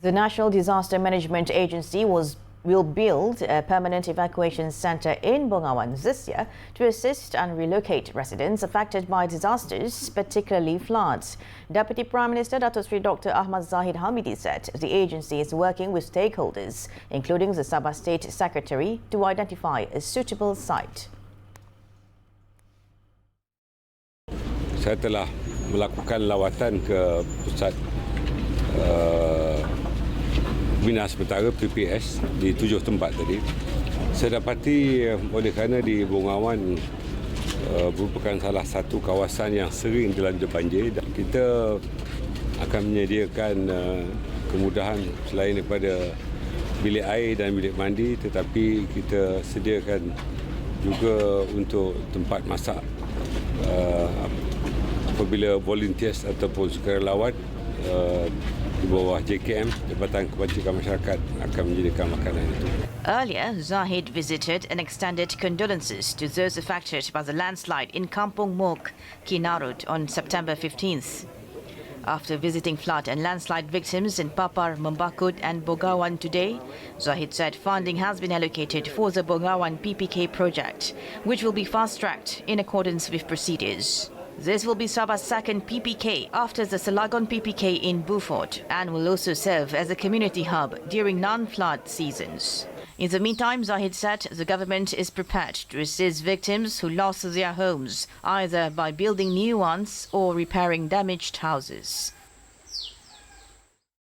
The National Disaster Management Agency will build a permanent evacuation centre in Bongawan this year to assist and relocate residents affected by disasters, particularly floods. Deputy Prime Minister Dr. Ahmad Zahid said the agency is working with stakeholders, including the Sabah State Secretary, to identify a suitable site. Saya telah melakukan lawatan ke pusat bina sementara PPS di 7 tempat tadi. Saya dapati oleh kerana di Bongawan merupakan salah satu kawasan yang sering dilanda banjir, dan kita akan menyediakan kemudahan selain daripada bilik air dan bilik mandi, tetapi kita sediakan juga untuk tempat masak apabila volunteers ataupun sukarelawan di bawah JKM, Jabatan Kebajikan Masyarakat, akan menyediakan makanan itu. Earlier, Zahid visited and extended condolences to those affected by the landslide in Kampung Mok, Kinarut on September 15th. After visiting flood and landslide victims in Papar, Membakut and Bongawan today, Zahid said funding has been allocated for the Bongawan PPK project, which will be fast-tracked in accordance with procedures. This will be Sabah's second PPK after the Selagon PPK in Beaufort, and will also serve as a community hub during non-flood seasons. In the meantime, Zahid said the government is prepared to assist victims who lost their homes, either by building new ones or repairing damaged houses.